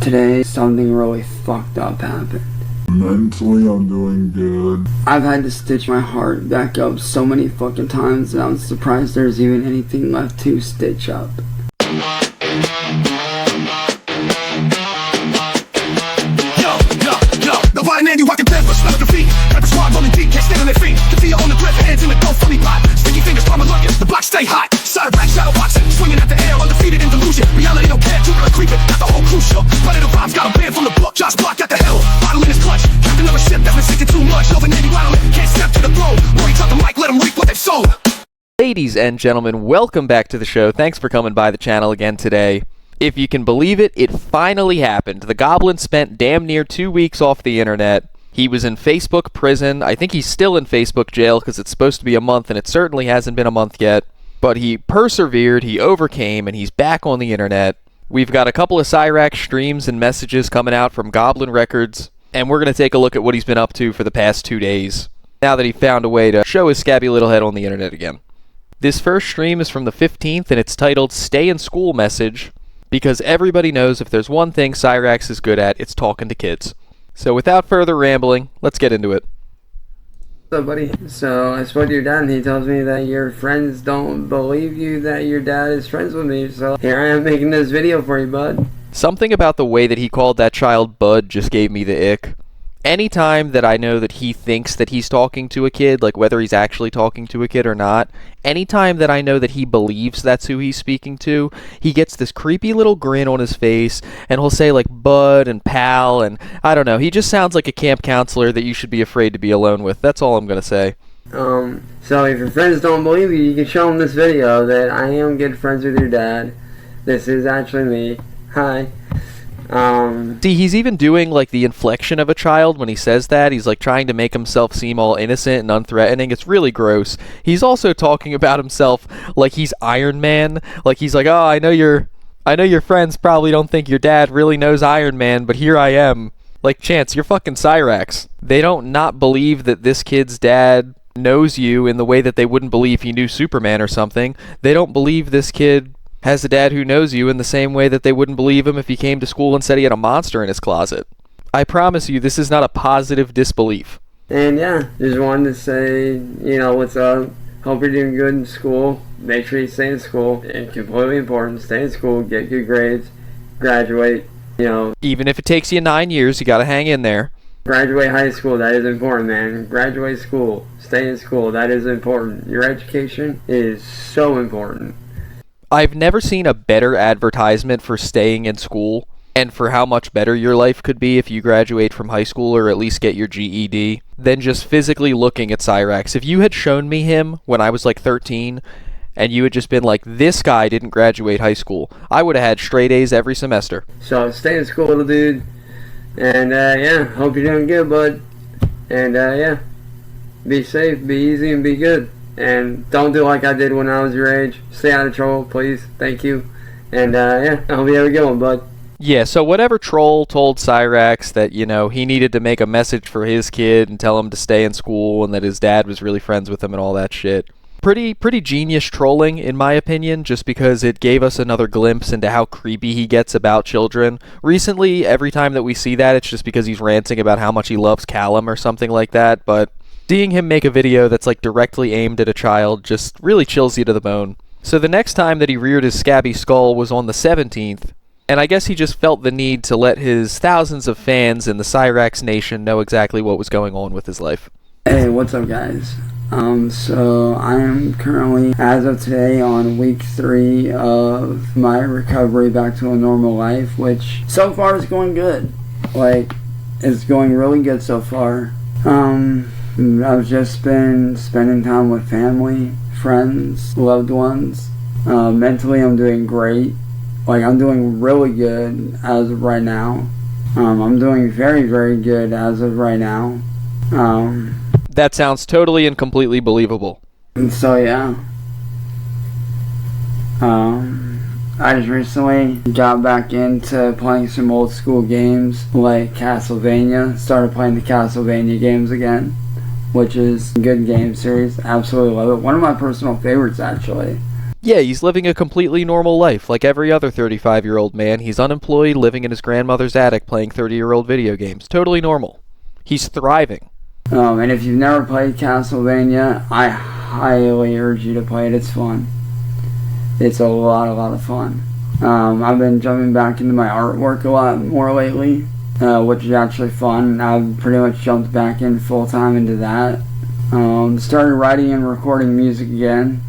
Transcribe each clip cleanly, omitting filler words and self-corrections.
Today, something really fucked up happened. Mentally, I'm doing good. I've had to stitch my heart back up so many fucking times that I'm surprised there's even anything left to stitch up. Nobody you walking deadless, left the feet. Got the squad rolling deep, can't stand on their feet. The fear on the grip, hands in the dough, funny pot. Sticky fingers, palm looking, the block stay hot. Cyraxx, shadow boxing, swinging at the air, undefeated in delusion. Reality don't care, Jupiter creeping, got the whole crew shook. But the rhymes got a band from the book, Josh Block at the hill. Bottle in his clutch, captain of a ship that's been sinking too much. Over Navy wildin', can't step to the throne. Worry, drop the mic, let them reap what they've sown. Ladies and gentlemen, welcome back to the show. Thanks for coming by the channel again today. If you can believe it, it finally happened. The Goblin spent damn near 2 weeks off the internet. He was in Facebook prison. I think he's still in Facebook jail because it's supposed to be a month, and it certainly hasn't been a month yet. But he persevered, he overcame, and he's back on the internet. We've got a couple of Cyraxx streams and messages coming out from Goblin Records, and we're going to take a look at what he's been up to for the past 2 days, now that he found a way to show his scabby little head on the internet again. This first stream is from the 15th, and it's titled Stay in School Message, because everybody knows if there's one thing Cyraxx is good at, it's talking to kids. So without further rambling, let's get into it. So buddy, so I spoke to your dad and he tells me that your friends don't believe you that your dad is friends with me, so here I am making this video for you, bud. Something about the way that he called that child Bud just gave me the ick. Anytime that I know that he thinks that he's talking to a kid, like whether he's actually talking to a kid or not, anytime that I know that he believes that's who he's speaking to, he gets this creepy little grin on his face, and he'll say like bud and pal, and I don't know, he just sounds like a camp counselor that you should be afraid to be alone with. That's all I'm gonna say. So if your friends don't believe you, you can show them this video that I am good friends with your dad. This is actually me. Hi. See, he's even doing like the inflection of a child when he says that. He's like trying to make himself seem all innocent and unthreatening. It's really gross. He's also talking about himself like he's Iron Man. Like he's like, oh, I know your friends probably don't think your dad really knows Iron Man, but here I am. Like, Chance, you're fucking Cyraxx. They don't not believe that this kid's dad knows you in the way that they wouldn't believe he knew Superman or something. They don't believe this kid has a dad who knows you in the same way that they wouldn't believe him if he came to school and said he had a monster in his closet. I promise you, this is not a positive disbelief. And yeah, just wanted to say, you know, what's up. Hope you're doing good in school. Make sure you stay in school. It's completely important. Stay in school, get good grades, graduate, you know. Even if it takes you 9 years, you gotta hang in there. Graduate high school, that is important, man. Graduate school, stay in school, that is important. Your education is so important. I've never seen a better advertisement for staying in school and for how much better your life could be if you graduate from high school or at least get your GED than just physically looking at Cyraxx. If you had shown me him when I was like 13 and you had just been like, this guy didn't graduate high school, I would have had straight A's every semester. So stay in school, little dude. And yeah, hope you're doing good, bud. And yeah, be safe, be easy, and be good. And don't do like I did when I was your age. Stay out of trouble, please. Thank you. And yeah, I hope you have a good one, bud. Yeah, so whatever troll told Cyraxx that, you know, he needed to make a message for his kid and tell him to stay in school and that his dad was really friends with him and all that shit. Pretty genius trolling, in my opinion, just because it gave us another glimpse into how creepy he gets about children. Recently, every time that we see that, it's just because he's ranting about how much he loves Callum or something like that, but seeing him make a video that's like directly aimed at a child just really chills you to the bone. So the next time that he reared his scabby skull was on the 17th, and I guess he just felt the need to let his thousands of fans in the Cyraxx Nation know exactly what was going on with his life. Hey, what's up, guys? So I am currently, as of today, on week 3 of my recovery back to a normal life, which so far is going good. Like, it's going really good so far. I've just been spending time with family, friends, loved ones. Mentally, I'm doing great. Like, I'm doing really good as of right now. I'm doing very, very good as of right now. That sounds totally and completely believable. And so, yeah. I just recently got back into playing some old school games like Castlevania. Started playing the Castlevania games again, which is a good game series. Absolutely love it. One of my personal favorites, actually. Yeah, he's living a completely normal life, like every other 35-year-old man. He's unemployed, living in his grandmother's attic, playing 30-year-old video games. Totally normal. He's thriving. And if you've never played Castlevania, I highly urge you to play it. It's fun. It's a lot of fun. I've been jumping back into my artwork a lot more lately, which is actually fun. I've pretty much jumped back in full-time into that. Started writing and recording music again.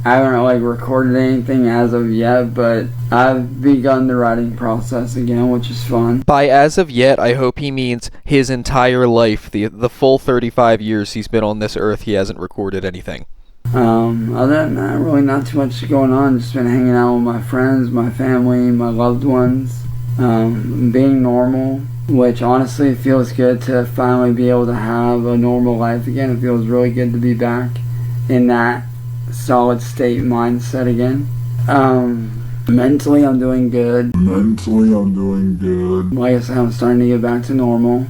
I haven't recorded anything as of yet, but I've begun the writing process again, which is fun. By as of yet, I hope he means his entire life, the full 35 years he's been on this earth, he hasn't recorded anything. Other than that, really not too much going on. Just been hanging out with my friends, my family, my loved ones, being normal, which honestly feels good to finally be able to have a normal life again. It feels really good to be back in that solid state mindset again. Mentally I'm doing good. Like I said, I'm starting to get back to normal.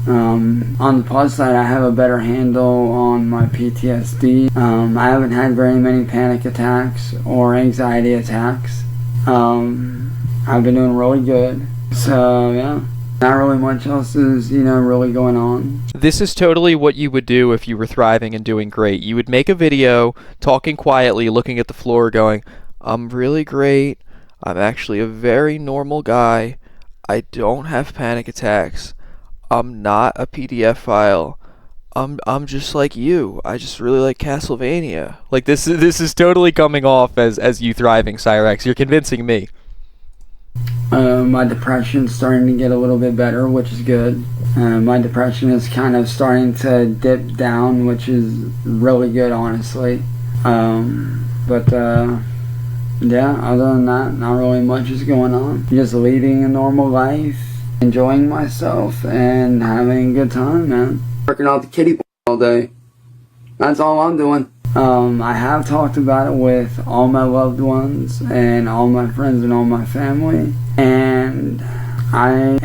On the plus side, I have a better handle on my PTSD. I haven't had very many panic attacks or anxiety attacks. I've been doing really good. So yeah, not really much else is, really going on. This is totally what you would do if you were thriving and doing great. You would make a video, talking quietly, looking at the floor, going, I'm really great. I'm actually a very normal guy. I don't have panic attacks. I'm not a PDF file. I'm just like you. I just really like Castlevania. Like this is totally coming off as you thriving, Cyraxx. You're convincing me. My depression's starting to get a little bit better, which is good. My depression is kind of starting to dip down, which is really good, honestly. Yeah, other than that, not really much is going on. Just leading a normal life, enjoying myself, and having a good time, man. Working out the kitty all day. That's all I'm doing. I have talked about it with all my loved ones and all my friends and all my family, and I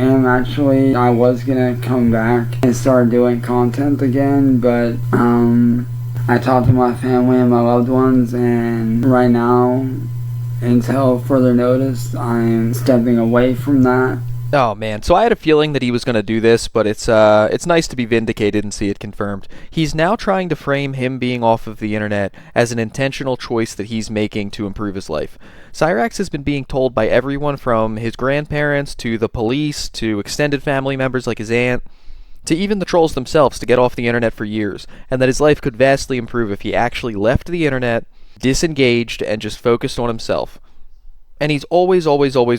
was gonna come back and start doing content again, but I talked to my family and my loved ones, and right now, until further notice, I'm stepping away from that. Oh man, so I had a feeling that he was going to do this, but it's nice to be vindicated and see it confirmed. He's now trying to frame him being off of the internet as an intentional choice that he's making to improve his life. Cyraxx has been being told by everyone from his grandparents to the police to extended family members like his aunt to even the trolls themselves to get off the internet for years, and that his life could vastly improve if he actually left the internet, disengaged, and just focused on himself. And he's always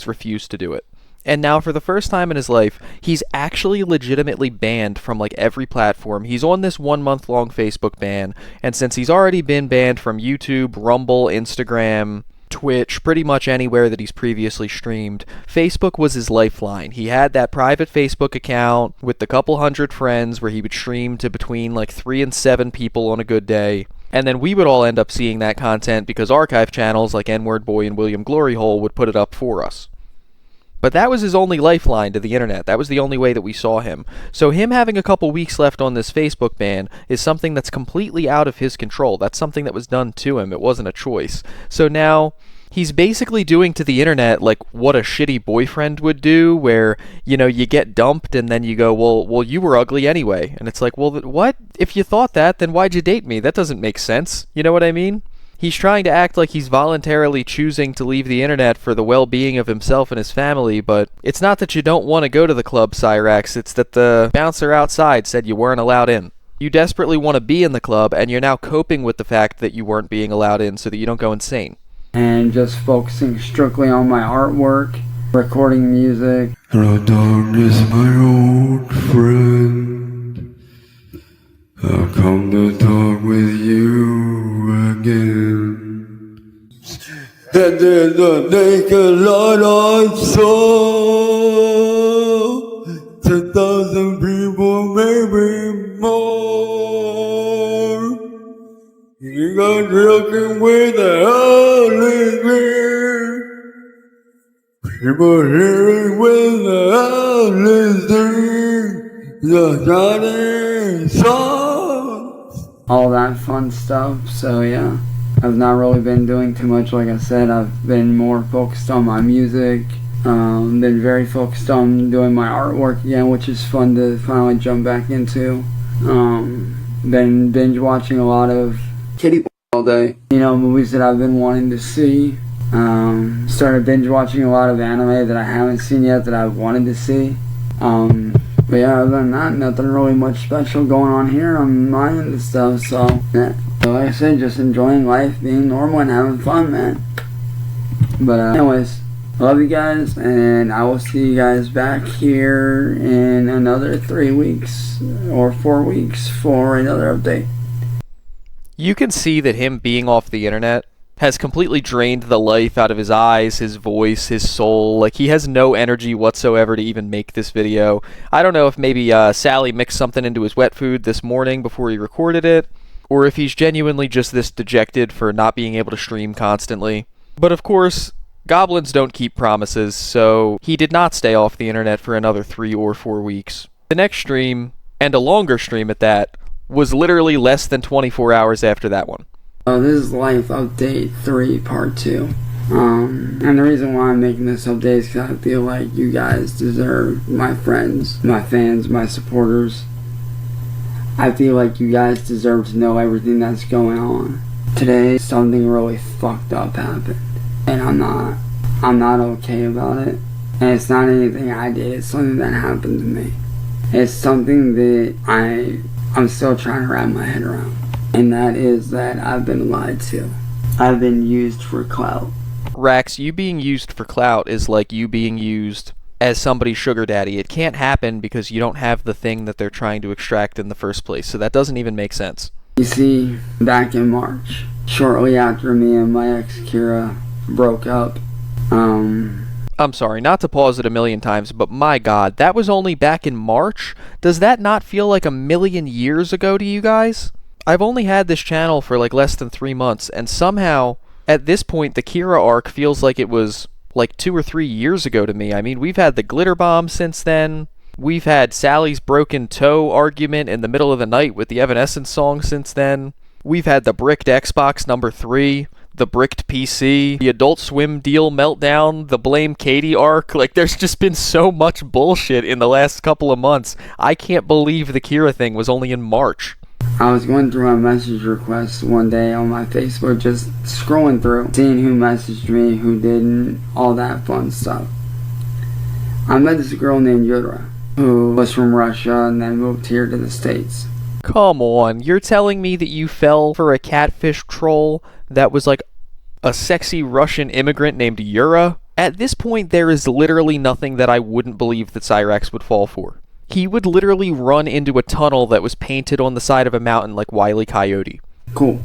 refused to do it. And now, for the first time in his life, he's actually legitimately banned from every platform. He's on this 1 month long Facebook ban, and since he's already been banned from YouTube, Rumble, Instagram, Twitch, pretty much anywhere that he's previously streamed, Facebook was his lifeline. He had that private Facebook account with a couple hundred friends where he would stream to between 3 and 7 people on a good day. And then we would all end up seeing that content because archive channels like N-Word Boy and William Gloryhole would put it up for us. But that was his only lifeline to the internet. That was the only way that we saw him. So him having a couple weeks left on this Facebook ban is something that's completely out of his control. That's something that was done to him. It wasn't a choice. So now he's basically doing to the internet what a shitty boyfriend would do, where, you get dumped and then you go, well, you were ugly anyway. And it's like, well, what? If you thought that, then why'd you date me? That doesn't make sense. You know what I mean? He's trying to act like he's voluntarily choosing to leave the internet for the well-being of himself and his family, but it's not that you don't want to go to the club, Cyraxx. It's that the bouncer outside said you weren't allowed in. You desperately want to be in the club, and you're now coping with the fact that you weren't being allowed in so that you don't go insane. And just focusing strictly on my artwork, recording music. Hello, darkness, my old friend. I've come to talk with you again. And there's a naked light I saw. 10,000 people, maybe more. You got looking with the holy grail. People hearing with the holy thing. The shining sun. All that fun stuff, so yeah. I've not really been doing too much. Like I said, I've been more focused on my music. Been very focused on doing my artwork again, which is fun to finally jump back into. Been binge watching a lot of kitty all day. You know, movies that I've been wanting to see. Started binge watching a lot of anime that I haven't seen yet that I've wanted to see. But yeah, other than that, nothing really much special going on here on my end and stuff. So yeah, so like I said, just enjoying life, being normal, and having fun, man. But anyways, I love you guys, and I will see you guys back here in another 3 weeks or 4 weeks for another update. You can see that him being off the internet has completely drained the life out of his eyes, his voice, his soul. Like, he has no energy whatsoever to even make this video. I don't know if maybe Sally mixed something into his wet food this morning before he recorded it, or if he's genuinely just this dejected for not being able to stream constantly. But of course, goblins don't keep promises, so he did not stay off the internet for another 3 or 4 weeks. The next stream, and a longer stream at that, was literally less than 24 hours after that one. This is Life Update 3 Part 2. And the reason why I'm making this update is because I feel like you guys deserve, my friends, my fans, my supporters. I feel like you guys deserve to know everything that's going on. Today, something really fucked up happened. And I'm not okay about it. And it's not anything I did, it's something that happened to me. It's something that I'm still trying to wrap my head around. And that is that I've been lied to. I've been used for clout. Rax, you being used for clout is like you being used as somebody's sugar daddy. It can't happen because you don't have the thing that they're trying to extract in the first place, so that doesn't even make sense. You see, back in March, shortly after me and my ex Kira broke up, I'm sorry, not to pause it a million times, but my god, that was only back in March? Does that not feel like a million years ago to you guys? I've only had this channel for like less than 3 months, and somehow, at this point, the Kira arc feels like it was like 2 or 3 years ago to me. I mean, we've had the glitter bomb since then. We've had Sally's broken toe argument in the middle of the night with the Evanescence song since then. We've had the bricked Xbox number 3, the bricked PC, the Adult Swim deal meltdown, the Blame Katie arc. Like, there's just been so much bullshit in the last couple of months. I can't believe the Kira thing was only in March. I was going through my message requests one day on my Facebook, just scrolling through, seeing who messaged me, who didn't, all that fun stuff. I met this girl named Yura, who was from Russia and then moved here to the States. Come on, you're telling me that you fell for a catfish troll that was like a sexy Russian immigrant named Yura? At this point, there is literally nothing that I wouldn't believe that Cyraxx would fall for. He would literally run into a tunnel that was painted on the side of a mountain like Wile E. Coyote. Cool.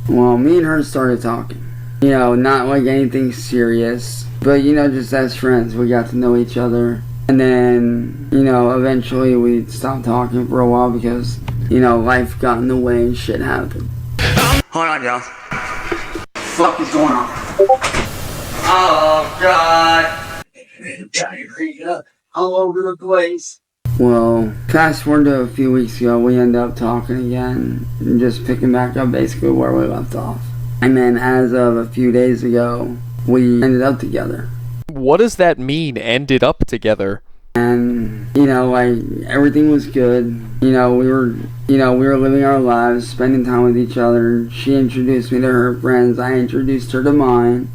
Well, me and her started talking. You know, not like anything serious, but you know, just as friends, we got to know each other. And then, you know, eventually we stopped talking for a while because, you know, life got in the way and shit happened. Hold on, y'all. Fuck is going on? Oh, God. Diarrhea all over the place. Well, fast forward to a few weeks ago, we ended up talking again, and just picking back up basically where we left off. And then as of a few days ago, we ended up together. What does that mean, ended up together? And, you know, like, everything was good. You know, we were living our lives, spending time with each other. She introduced me to her friends, I introduced her to mine.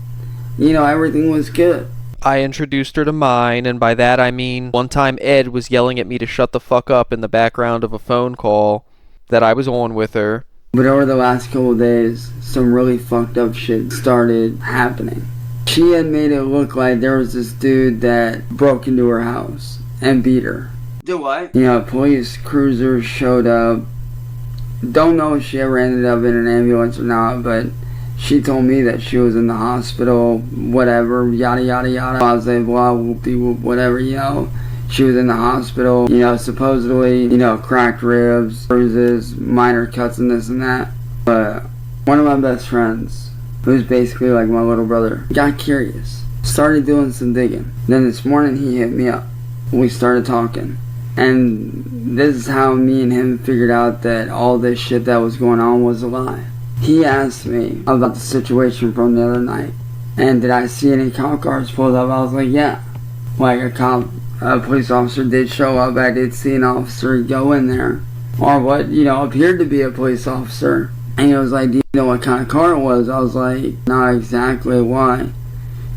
You know, everything was good. I introduced her to mine, and by that I mean one time Ed was yelling at me to shut the fuck up in the background of a phone call that I was on with her. But over the last couple of days, some really fucked up shit started happening. She had made it look like there was this dude that broke into her house and beat her. Do what? You know, police cruisers showed up. Don't know if she ever ended up in an ambulance or not, but she told me that she was in the hospital, whatever, yada yada yada, blah blah blah, whoop-de-whoop, whatever, you know. She was in the hospital, you know, supposedly, you know, cracked ribs, bruises, minor cuts and this and that. But one of my best friends, who's basically like my little brother, got curious, started doing some digging. Then this morning he hit me up. We started talking. And this is how me and him figured out that all this shit that was going on was a lie. he asked me about the situation from the other night. And did I see any cop cars pulled up? I was like, yeah. Like a police officer did show up. I did see an officer go in there. Or what, appeared to be a police officer. And he was like, do you know what kind of car it was? I was like, not exactly. Why?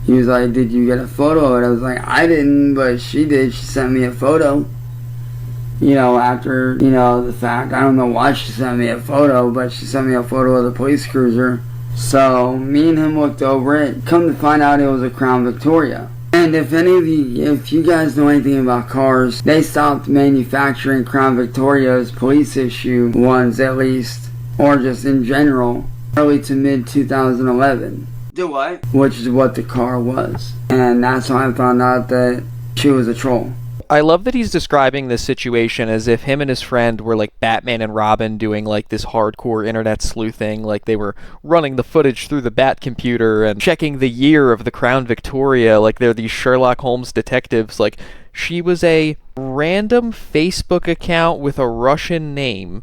He was like, did you get a photo of it? I was like, I didn't, but she did. She sent me a photo. After, the fact. I don't know why she sent me a photo, but she sent me a photo of the police cruiser. So, me and him looked over it. Come to find out it was a Crown Victoria. And if you guys know anything about cars, they stopped manufacturing Crown Victorias, police issue ones at least, or just in general, early to mid 2011. Do what? Which is what the car was. And that's how I found out that she was a troll. I love that he's describing this situation as if him and his friend were like Batman and Robin doing like this hardcore internet sleuthing, like they were running the footage through the Bat computer and checking the year of the Crown Victoria, like they're these Sherlock Holmes detectives. Like, she was a random Facebook account with a Russian name.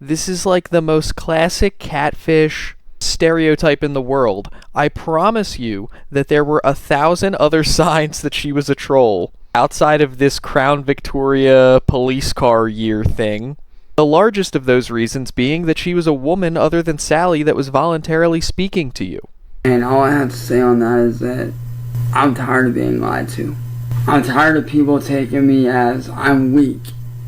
This is like the most classic catfish stereotype in the world. I promise you that there were 1,000 other signs that she was a troll outside of this Crown Victoria police car year thing. The largest of those reasons being that she was a woman other than Sally that was voluntarily speaking to you. And all I have to say on that is that I'm tired of being lied to. I'm tired of people taking me as I'm weak,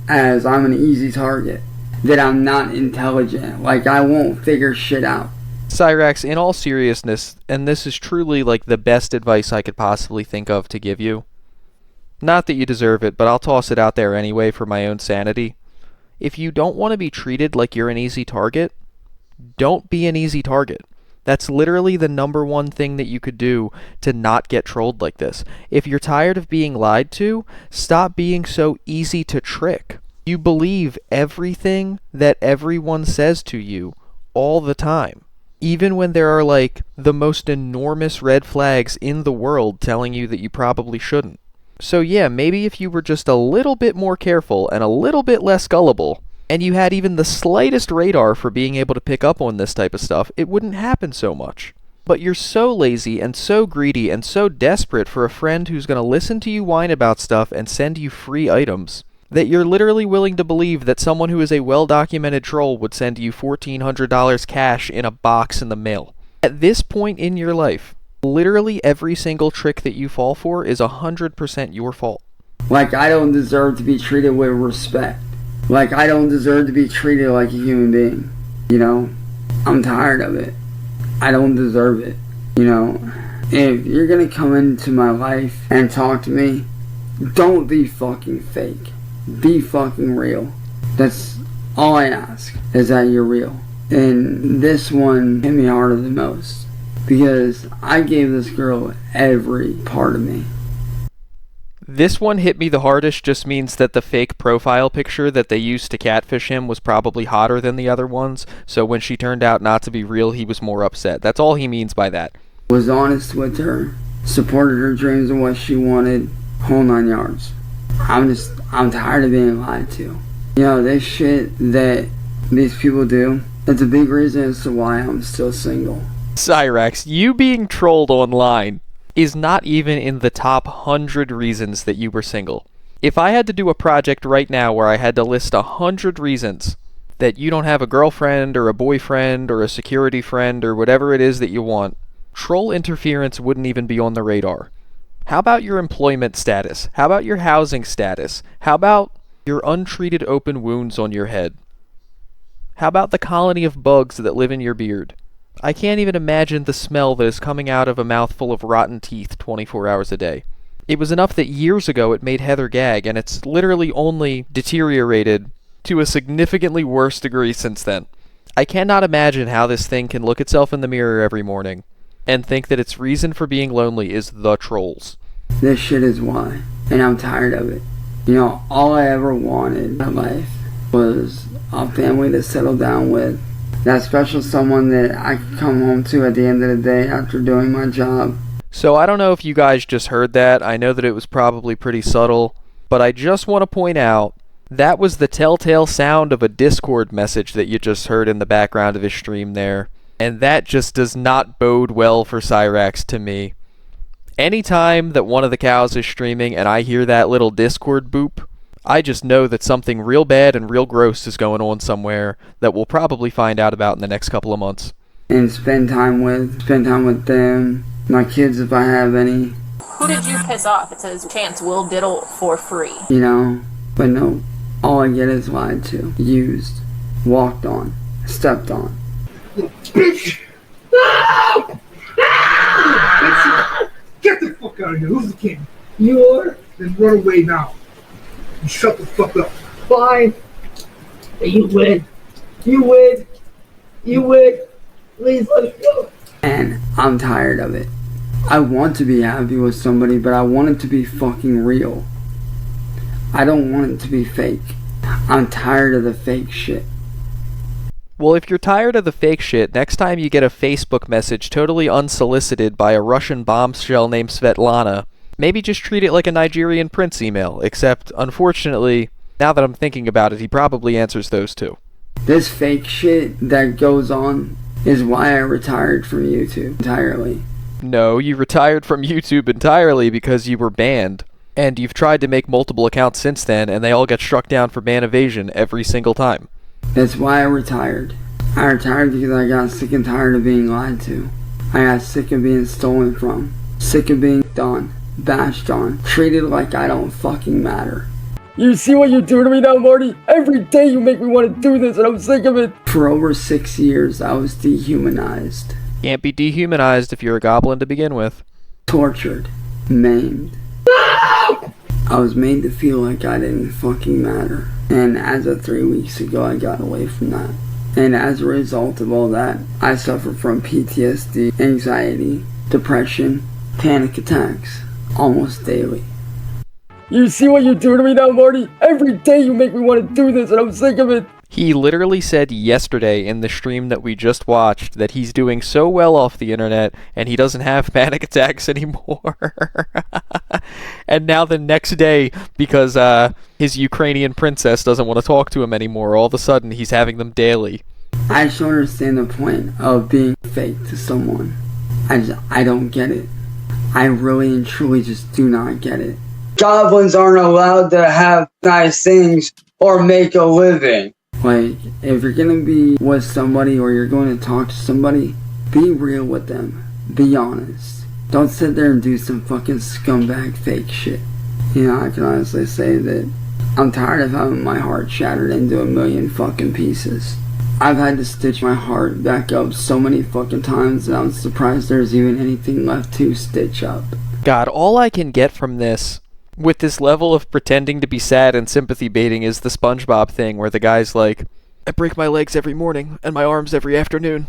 as I'm an easy target, that I'm not intelligent, like I won't figure shit out. Cyraxx, in all seriousness, and this is truly like the best advice I could possibly think of to give you. Not that you deserve it, but I'll toss it out there anyway for my own sanity. If you don't want to be treated like you're an easy target, don't be an easy target. That's literally the number one thing that you could do to not get trolled like this. If you're tired of being lied to, stop being so easy to trick. You believe everything that everyone says to you all the time. Even when there are like the most enormous red flags in the world telling you that you probably shouldn't. So yeah, maybe if you were just a little bit more careful and a little bit less gullible, and you had even the slightest radar for being able to pick up on this type of stuff, it wouldn't happen so much. But you're so lazy and so greedy and so desperate for a friend who's going to listen to you whine about stuff and send you free items, that you're literally willing to believe that someone who is a well-documented troll would send you $1,400 cash in a box in the mail. At this point in your life, literally every single trick that you fall for is 100% your fault. Like, I don't deserve to be treated with respect. Like, I don't deserve to be treated like a human being. I'm tired of it. I don't deserve it. If you're gonna come into my life and talk to me, don't be fucking fake. Be fucking real. That's all I ask, is that you're real. And this one hit me harder than most, because I gave this girl every part of me. This one hit me the hardest just means that the fake profile picture that they used to catfish him was probably hotter than the other ones, so when she turned out not to be real, he was more upset. That's all he means by that. Was honest with her, supported her dreams and what she wanted, whole 9 yards. I'm tired of being lied to. This shit that these people do, it's a big reason as to why I'm still single. Cyraxx, you being trolled online is not even in the top 100 reasons that you were single. If I had to do a project right now where I had to list 100 reasons that you don't have a girlfriend or a boyfriend or a security friend or whatever it is that you want, troll interference wouldn't even be on the radar. How about your employment status? How about your housing status? How about your untreated open wounds on your head? How about the colony of bugs that live in your beard? I can't even imagine the smell that is coming out of a mouthful of rotten teeth 24 hours a day. It was enough that years ago it made Heather gag, and it's literally only deteriorated to a significantly worse degree since then. I cannot imagine how this thing can look itself in the mirror every morning and think that its reason for being lonely is the trolls. This shit is why, and I'm tired of it. All I ever wanted in life was a family to settle down with. That special someone that I could come home to at the end of the day after doing my job. So I don't know if you guys just heard that. I know that it was probably pretty subtle, but I just want to point out That was the telltale sound of a Discord message that you just heard in the background of his stream there. And that just does not bode well for Cyraxx to me. Anytime that one of the cows is streaming and I hear that little Discord boop, I just know that something real bad and real gross is going on somewhere that we'll probably find out about in the next couple of months. And spend time with them, my kids if I have any. Who did you piss off? It says chance will diddle for free. You know, but no, all I get is lied to, used, walked on, stepped on. Bitch! Get the fuck out of here. Who's the king? You are? Then run away now. And shut the fuck up. Fine. You win. You win. You win. Please let it go. And I'm tired of it. I want to be happy with somebody, but I want it to be fucking real. I don't want it to be fake. I'm tired of the fake shit. Well, if you're tired of the fake shit, next time you get a Facebook message totally unsolicited by a Russian bombshell named Svetlana, maybe just treat it like a Nigerian prince email, except, unfortunately, now that I'm thinking about it, he probably answers those too. This fake shit that goes on is why I retired from YouTube entirely. No, you retired from YouTube entirely because you were banned. And you've tried to make multiple accounts since then, and they all get struck down for ban evasion every single time. That's why I retired. I retired because I got sick and tired of being lied to. I got sick of being stolen from. Sick of being on, bashed on, treated like I don't fucking matter. You see what you're doing to me now, Marty? Every day you make me want to do this and I'm sick of it. For over 6 years, I was dehumanized. Can't be dehumanized if you're a goblin to begin with. Tortured. Maimed. I was made to feel like I didn't fucking matter. And as of 3 weeks ago, I got away from that. And as a result of all that, I suffer from PTSD, anxiety, depression, panic attacks, almost daily. You see what you're doing to me now, Marty? Every day you make me want to do this and I'm sick of it. He literally said yesterday in the stream that we just watched that he's doing so well off the internet and he doesn't have panic attacks anymore. And now the next day, because his Ukrainian princess doesn't want to talk to him anymore, all of a sudden he's having them daily. I just don't understand the point of being fake to someone. I don't get it. I really and truly just do not get it. Goblins aren't allowed to have nice things or make a living. Like, if you're gonna be with somebody or you're going to talk to somebody, be real with them. Be honest. Don't sit there and do some fucking scumbag fake shit. You know, I can honestly say that I'm tired of having my heart shattered into a million fucking pieces. I've had to stitch my heart back up so many fucking times that I'm surprised there's even anything left to stitch up. God, all I can get from this, with this level of pretending to be sad and sympathy baiting, is the SpongeBob thing where the guy's like, I break my legs every morning and my arms every afternoon.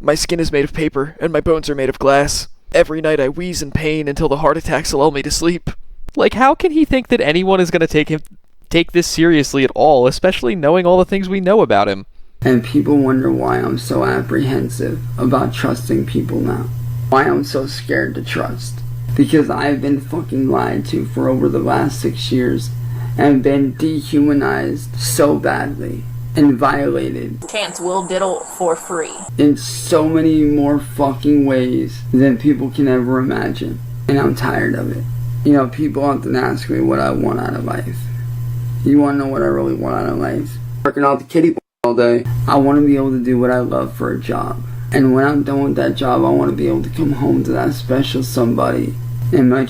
My skin is made of paper and my bones are made of glass. Every night I wheeze in pain until the heart attacks lull me to sleep. Like, how can he think that anyone is going to take this seriously at all, especially knowing all the things we know about him? And people wonder why I'm so apprehensive about trusting people now. Why I'm so scared to trust. Because I've been fucking lied to for over the last 6 years and been dehumanized so badly and violated. Chance will diddle for free. In so many more fucking ways than people can ever imagine. And I'm tired of it. You know, people often ask me what I want out of life. You want to know what I really want out of life? Working out the kitty all day. I want to be able to do what I love for a job. And when I'm done with that job, I want to be able to come home to that special somebody in my...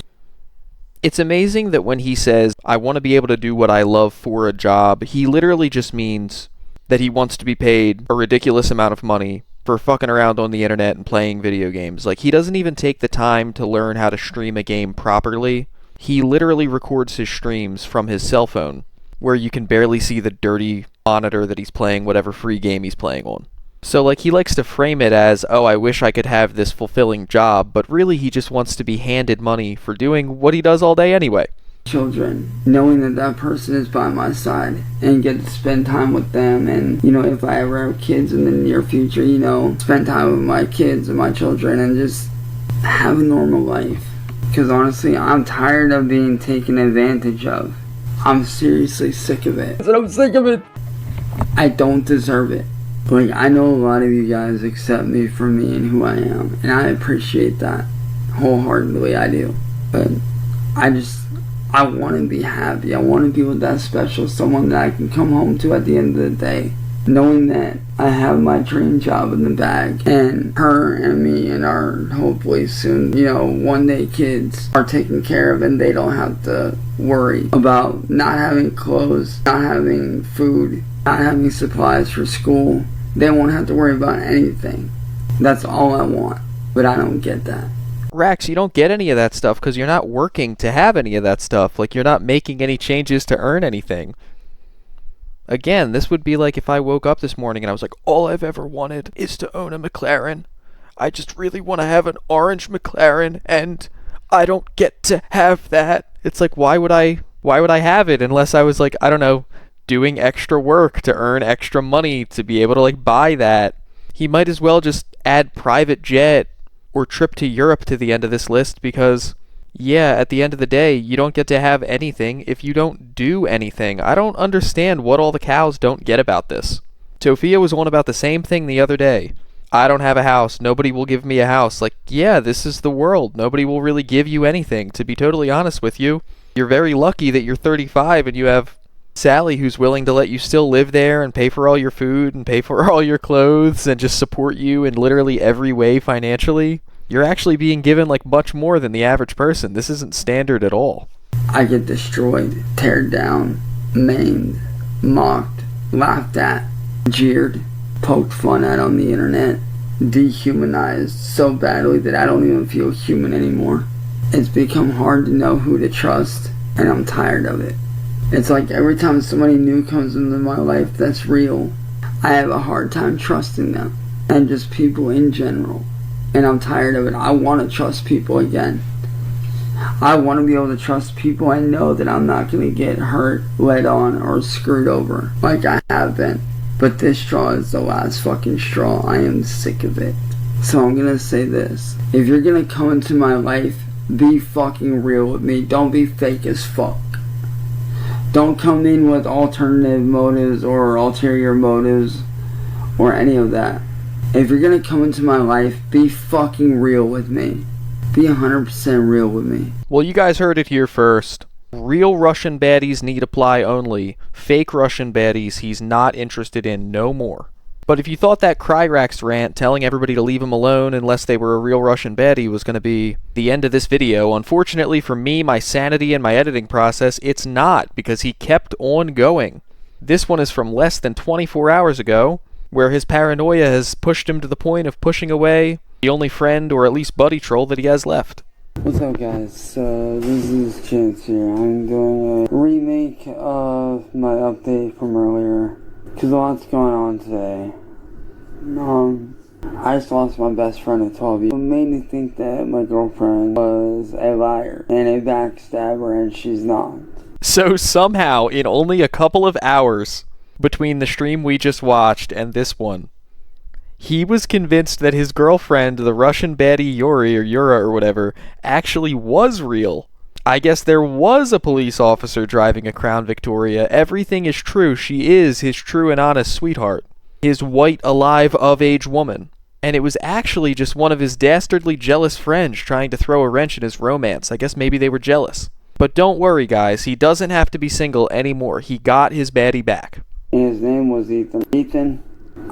It's amazing that when he says, I want to be able to do what I love for a job, he literally just means that he wants to be paid a ridiculous amount of money for fucking around on the internet and playing video games. Like, he doesn't even take the time to learn how to stream a game properly. He literally records his streams from his cell phone, where you can barely see the dirty monitor that he's playing whatever free game he's playing on. So, like, he likes to frame it as, oh, I wish I could have this fulfilling job, but really he just wants to be handed money for doing what he does all day anyway. Children, knowing that that person is by my side and get to spend time with them, and, you know, if I ever have kids in the near future, you know, spend time with my kids and my children and just have a normal life. Because honestly, I'm tired of being taken advantage of. I'm seriously sick of it. I'm sick of it. I don't deserve it. Like, I know a lot of you guys accept me for me and who I am, and I appreciate that wholeheartedly. I do. But I want to be happy. I want to be with that special someone that I can come home to at the end of the day, knowing that I have my dream job in the bag, and her and me and our hopefully soon, one day kids are taken care of, and they don't have to worry about not having clothes, not having food, not having supplies for school. They won't have to worry about anything. That's all I want, but I don't get that. Rax, you don't get any of that stuff because you're not working to have any of that stuff. Like, you're not making any changes to earn anything. Again, this would be like if I woke up this morning and I was like, all I've ever wanted is to own a McLaren. I just really want to have an orange McLaren, and I don't get to have that. It's like, why would I have it unless I was like, I don't know, doing extra work to earn extra money to be able to like buy that? He might as well just add private jet or trip to Europe to the end of this list, because yeah, at the end of the day, you don't get to have anything if you don't do anything. I don't understand what all the cows don't get about this. Tofia was on about the same thing the other day. I don't have a house. Nobody will give me a house. Like, yeah, this is the world. Nobody will really give you anything. To be totally honest with you, you're very lucky that you're 35 and you have Sally who's willing to let you still live there and pay for all your food and pay for all your clothes and just support you in literally every way financially. You're actually being given like much more than the average person. This isn't standard at all. I get destroyed, teared down, maimed, mocked, laughed at, jeered, poked fun at on the internet, dehumanized so badly that I don't even feel human anymore. It's become hard to know who to trust, and I'm tired of it. It's like every time somebody new comes into my life that's real, I have a hard time trusting them, and just people in general. And I'm tired of it. I want to trust people again. I want to be able to trust people and know that I'm not going to get hurt, led on, or screwed over like I have been. But this straw is the last fucking straw. I am sick of it. So I'm going to say this. If you're going to come into my life, be fucking real with me. Don't be fake as fuck. Don't come in with alternative motives or ulterior motives or any of that. If you're gonna come into my life, be fucking real with me. Be 100% real with me. Well, you guys heard it here first. Real Russian baddies need apply only. Fake Russian baddies he's not interested in no more. But if you thought that Cyraxx rant telling everybody to leave him alone unless they were a real Russian baddie was going to be the end of this video, unfortunately for me, my sanity, and my editing process, it's not, because he kept on going. This one is from less than 24 hours ago, where his paranoia has pushed him to the point of pushing away the only friend or at least buddy troll that he has left. What's up, guys? So this is Chance here. I'm doing a remake of my update from earlier because a lot's going on today. I just lost my best friend at 12 years. It made me think that my girlfriend was a liar and a backstabber, and she's not. So somehow, in only a couple of hours between the stream we just watched and this one, he was convinced that his girlfriend, the Russian baddie Yuri or Yura or whatever, actually was real. I guess there was a police officer driving a Crown Victoria. Everything is true. She is his true and honest sweetheart. His white, alive, of-age woman. And it was actually just one of his dastardly jealous friends trying to throw a wrench in his romance. I guess maybe they were jealous. But don't worry, guys. He doesn't have to be single anymore. He got his baddie back. And his name was Ethan. Ethan,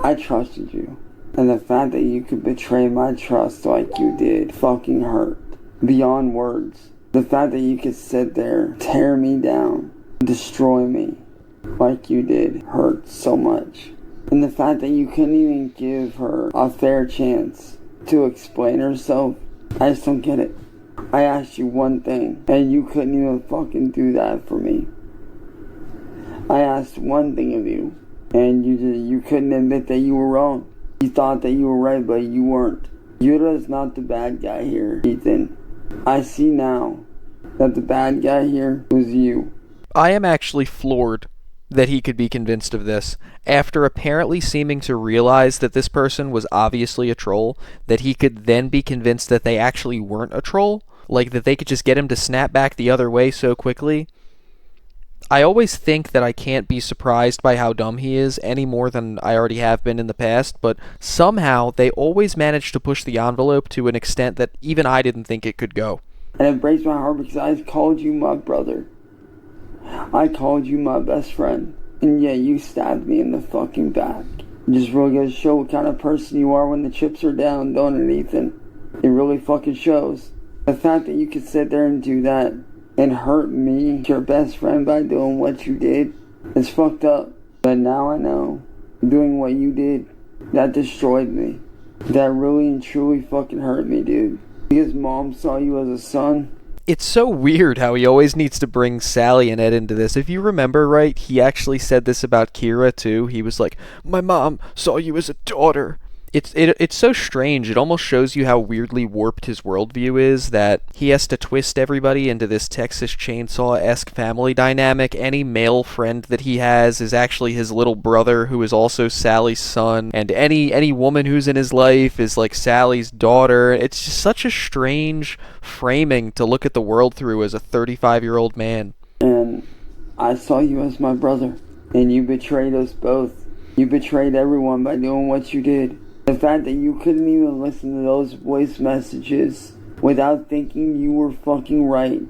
I trusted you. And the fact that you could betray my trust like you did fucking hurt. Beyond words. The fact that you could sit there, tear me down, destroy me like you did hurt so much. And the fact that you couldn't even give her a fair chance to explain herself, I just don't get it. I asked you one thing, and you couldn't even fucking do that for me. I asked one thing of you, and you couldn't admit that you were wrong. You thought that you were right, but you weren't. Yura's not the bad guy here, Ethan. I see now that the bad guy here was you. I am actually floored that he could be convinced of this, after apparently seeming to realize that this person was obviously a troll, that he could then be convinced that they actually weren't a troll, like that they could just get him to snap back the other way so quickly. I always think that I can't be surprised by how dumb he is any more than I already have been in the past, but somehow they always manage to push the envelope to an extent that even I didn't think it could go. And it breaks my heart because I called you my brother. I called you my best friend. And yet you stabbed me in the fucking back. It just really goes to show what kind of person you are when the chips are down, don't it, Ethan? It really fucking shows. The fact that you could sit there and do that and hurt me, your best friend, by doing what you did, is fucked up. But now I know, doing what you did, that destroyed me. That really and truly fucking hurt me, dude. Because Mom saw you as a son. It's so weird how he always needs to bring Sally and Ed into this. If you remember right, he actually said this about Kira too. He was like, "My mom saw you as a daughter." It's so strange. It almost shows you how weirdly warped his worldview is, that he has to twist everybody into this Texas Chainsaw-esque family dynamic. Any male friend that he has is actually his little brother, who is also Sally's son, and any woman who's in his life is like Sally's daughter. It's just such a strange framing to look at the world through as a 35-year-old man. And I saw you as my brother, and you betrayed us both. You betrayed everyone by doing what you did. The fact that you couldn't even listen to those voice messages without thinking you were fucking right.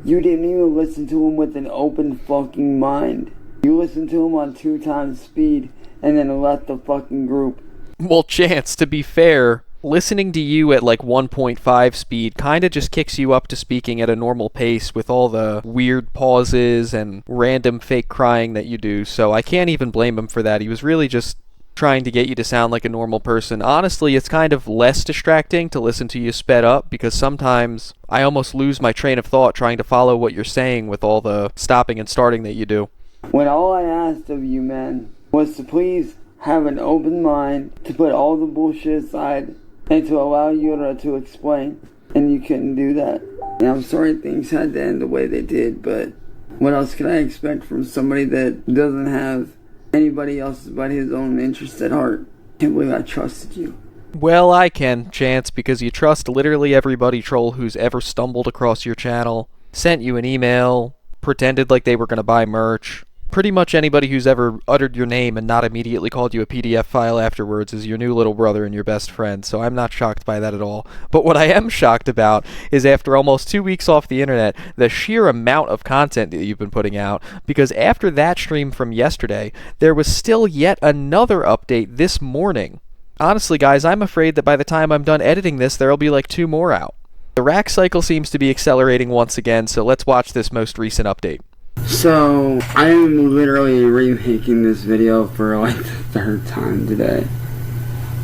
You didn't even listen to them with an open fucking mind. You listened to them on 2 times speed and then left the fucking group. Well, Chance, to be fair, listening to you at like 1.5 speed kinda just kicks you up to speaking at a normal pace with all the weird pauses and random fake crying that you do, so I can't even blame him for that. He was really just trying to get you to sound like a normal person. Honestly, it's kind of less distracting to listen to you sped up, because sometimes I almost lose my train of thought trying to follow what you're saying with all the stopping and starting that you do. When all I asked of you men was to please have an open mind, to put all the bullshit aside, and to allow Yura to explain, and you couldn't do that. And I'm sorry things had to end the way they did, but what else could I expect from somebody that doesn't have anybody else's but his own interest at heart? Can't believe I trusted you. Well, I can, Chance, because you trust literally everybody, troll, who's ever stumbled across your channel, sent you an email, pretended like they were going to buy merch. Pretty much anybody who's ever uttered your name and not immediately called you a PDF file afterwards is your new little brother and your best friend, so I'm not shocked by that at all. But what I am shocked about is, after almost 2 weeks off the internet, the sheer amount of content that you've been putting out, because after that stream from yesterday, there was still yet another update this morning. Honestly, guys, I'm afraid that by the time I'm done editing this, there'll be like 2 more out. The rack cycle seems to be accelerating once again, so let's watch this most recent update. So, I am literally remaking this video for like the 3rd time today.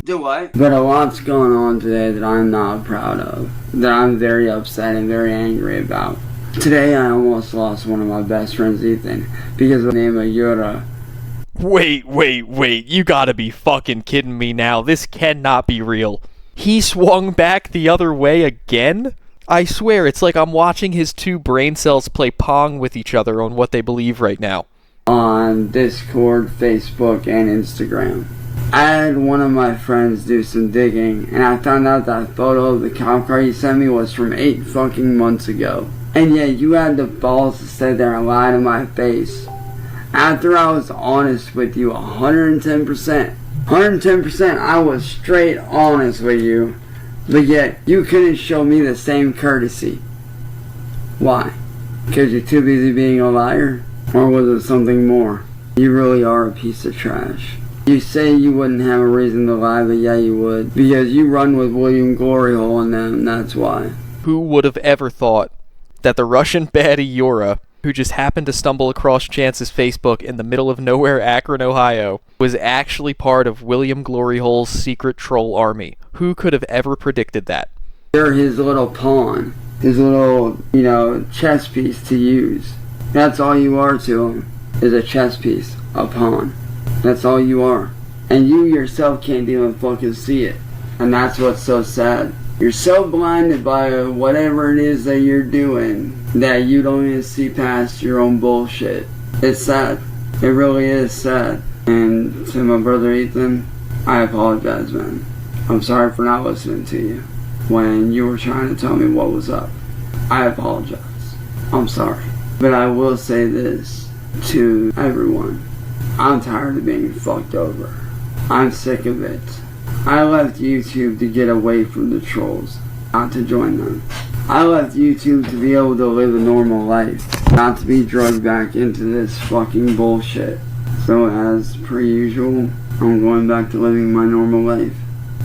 Do what? But a lot's going on today that I'm not proud of, that I'm very upset and very angry about. Today I almost lost one of my best friends, Ethan, because of the name of Yura. Wait, you gotta be fucking kidding me now. This cannot be real. He swung back the other way again? I swear, it's like I'm watching his 2 brain cells play Pong with each other on what they believe right now. On Discord, Facebook, and Instagram. I had one of my friends do some digging, and I found out that photo of the cop car he sent me was from 8 fucking months ago. And yet you had the balls to sit there and lie to my face. After I was honest with you 110%. 110%, I was straight honest with you. But yet, you couldn't show me the same courtesy. Why? Because you're too busy being a liar? Or was it something more? You really are a piece of trash. You say you wouldn't have a reason to lie, but yeah you would. Because you run with William Gloryhole and them, that's why. Who would have ever thought that the Russian baddie Yura, who just happened to stumble across Chance's Facebook in the middle of nowhere, Akron, Ohio, was actually part of William Gloryhole's secret troll army? Who could have ever predicted that? You're his little pawn. His little, chess piece to use. That's all you are to him, is a chess piece, a pawn. That's all you are. And you yourself can't even fucking see it. And that's what's so sad. You're so blinded by whatever it is that you're doing that you don't even see past your own bullshit. It's sad. It really is sad. And to my brother Ethan, I apologize, man. I'm sorry for not listening to you when you were trying to tell me what was up. I apologize. I'm sorry. But I will say this to everyone. I'm tired of being fucked over. I'm sick of it. I left YouTube to get away from the trolls, not to join them. I left YouTube to be able to live a normal life, not to be drugged back into this fucking bullshit. So as per usual, I'm going back to living my normal life.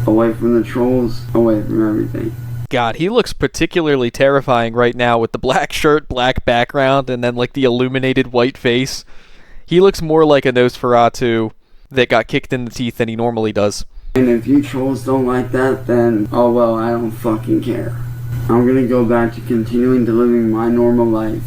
Away from the trolls, away from everything. God, he looks particularly terrifying right now with the black shirt, black background, and then like the illuminated white face. He looks more like a Nosferatu that got kicked in the teeth than he normally does. And if you trolls don't like that, then oh well, I don't fucking care. I'm gonna go back to continuing to living my normal life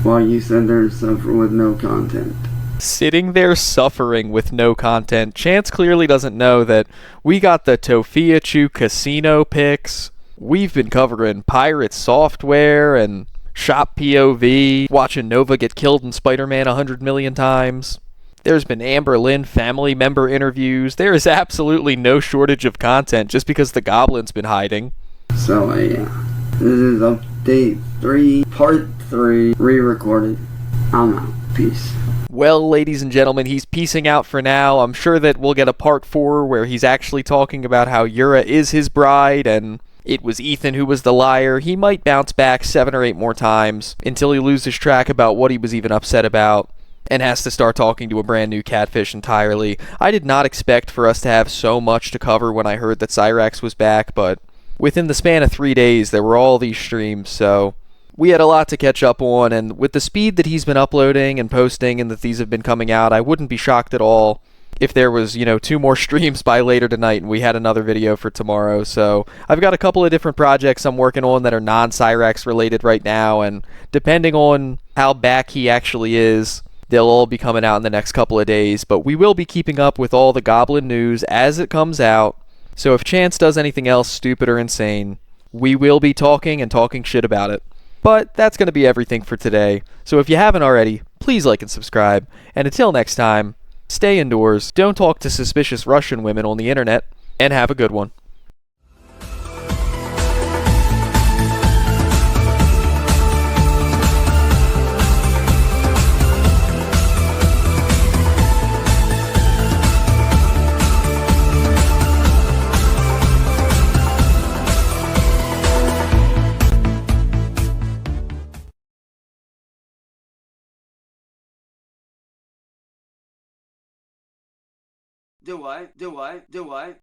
while you sit there and suffer with no content. Sitting there suffering with no content. Chance clearly doesn't know that we got the Tofiachu casino pics. We've been covering pirate software and shop POV, watching Nova get killed in Spider-Man 100 million times. There's been Amber Lynn family member interviews. There is absolutely no shortage of content just because the Goblin's been hiding. So yeah, this is update 3, part 3, re-recorded. I'm out. Peace. Well, ladies and gentlemen, he's peacing out for now. I'm sure that we'll get a part 4 where he's actually talking about how Yura is his bride and it was Ethan who was the liar. He might bounce back 7 or 8 more times until he loses track about what he was even upset about and has to start talking to a brand new Catfish entirely. I did not expect for us to have so much to cover when I heard that Cyraxx was back, but within the span of 3 days there were all these streams, so we had a lot to catch up on, and with the speed that he's been uploading and posting and that these have been coming out, I wouldn't be shocked at all if there was, 2 more streams by later tonight and we had another video for tomorrow. So I've got a couple of different projects I'm working on that are non-Cyraxx related right now, and depending on how back he actually is, they'll all be coming out in the next couple of days. But we will be keeping up with all the Goblin news as it comes out, so if Chance does anything else stupid or insane, we will be talking shit about it. But that's going to be everything for today, so if you haven't already, please like and subscribe, and until next time, stay indoors, don't talk to suspicious Russian women on the internet, and have a good one. Do what?